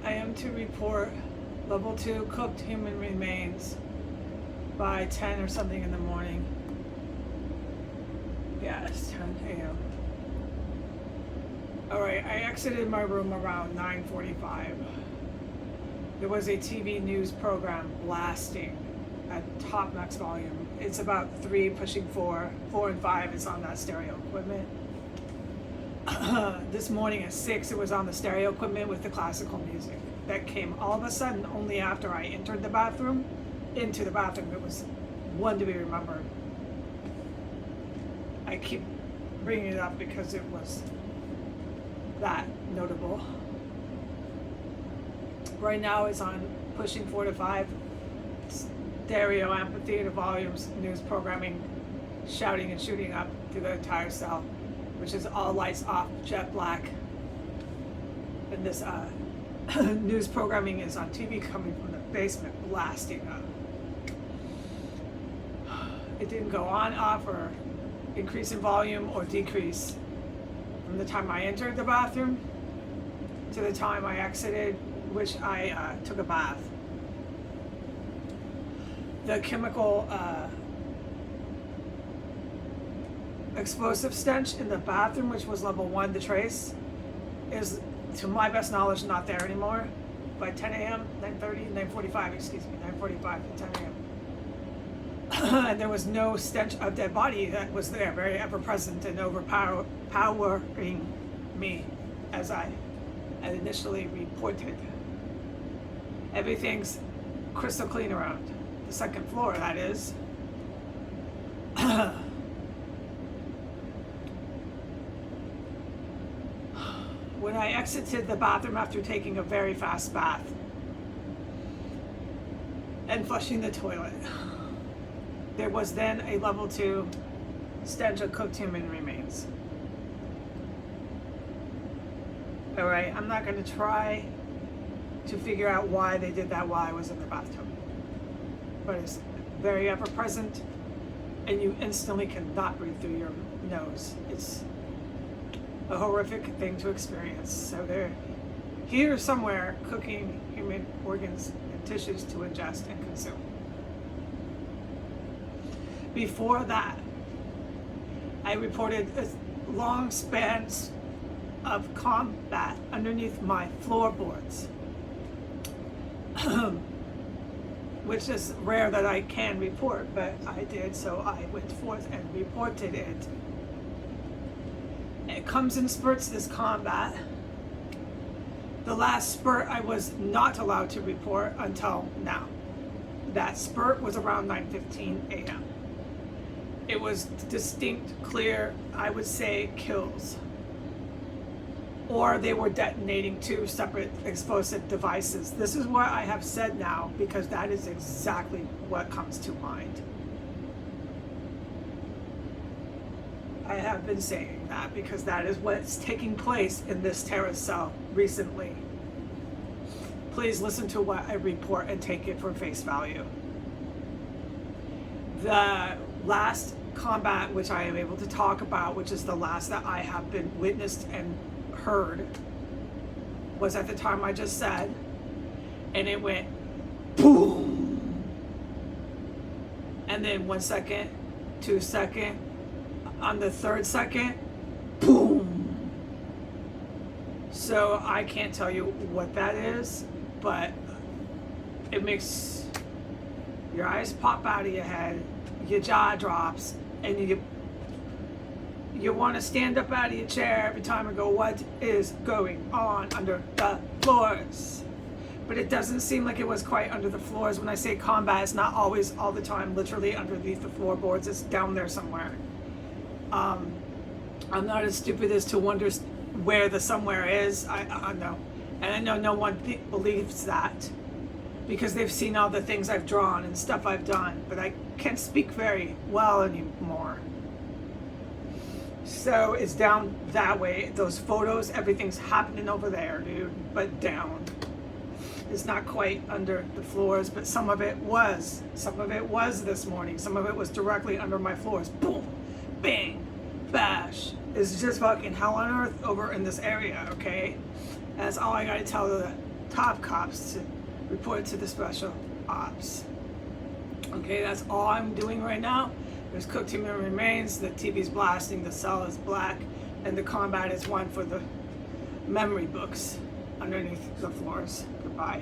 I am to report level 2 cooked human remains by 10 or something in the morning. Yeah, it's 10 a.m. Alright, I exited my room around 9:45. There was a TV news program blasting at top max volume. It's about 3 pushing 4. 4 and 5 is on that stereo equipment. This morning at 6 it was on the stereo equipment with the classical music. That came all of a sudden only after I entered the bathroom. Into the bathroom. It was one to be remembered. I keep bringing it up because it was that notable. Right now it's on pushing 4 to 5 stereo amphitheater volumes, news programming, shouting and shooting up through the entire cell, which is all lights off, jet black. And this news programming is on TV coming from the basement, blasting up. It didn't go on, off, or increase in volume or decrease from the time I entered the bathroom to the time I exited, which I took a bath. The chemical explosive stench in the bathroom, which was level 1, the trace, is, to my best knowledge, not there anymore. By 10 a.m., 9:45, excuse me, 9:45 to 10 a.m. And there was no stench of dead body that was there, very ever present and overpowering me as I had initially reported. Everything's crystal clean around the second floor, that is. When I exited the bathroom after taking a very fast bath and flushing the toilet, there was then a level 2 stench of cooked human remains. All right, I'm not going to try to figure out why they did that while I was in the bathtub, but it's very ever present, and you instantly cannot breathe through your nose. It's a horrific thing to experience. So they're here somewhere cooking human organs and tissues to ingest and consume. Before that, I reported a long spans of combat underneath my floorboards, which is rare that I can report, but I did, so I went forth and reported it. It comes in spurts, this combat. The last spurt I was not allowed to report until now. That spurt was around 9:15 a.m. It was distinct, clear, I would say, kills. Or they were detonating 2 separate explosive devices. This is what I have said now because that is exactly what comes to mind. I have been saying that because that is what's taking place in this terrorist cell recently. Please listen to what I report and take it for face value. The last combat which I am able to talk about, which is the last that I have been witnessed and heard, was at the time I just said, and it went boom, and then 1 second, 2 second, on the 3rd second, boom. So I can't tell you what that is, but it makes your eyes pop out of your head, your jaw drops, and you want to stand up out of your chair every time and go, what is going on under the floors? But it doesn't seem like it was quite under the floors. When I say combat, it's not always all the time literally underneath the floorboards. It's down there somewhere. I'm not as stupid as to wonder where the somewhere is. I know. And I know no one believes that because they've seen all the things I've drawn and stuff I've done, but I can't speak very well anymore. So it's down that way. Those photos, everything's happening over there, dude, but down. It's not quite under the floors, but some of it was. Some of it was this morning. Some of it was directly under my floors. Boom, bang, bash. It's just fucking hell on earth over in this area, okay? That's all I gotta tell top cops to report to the special ops. Okay, that's all I'm doing right now. There's cooked human remains, the TV's blasting, the cell is black, and the combat is one for the memory books underneath the floors. Goodbye.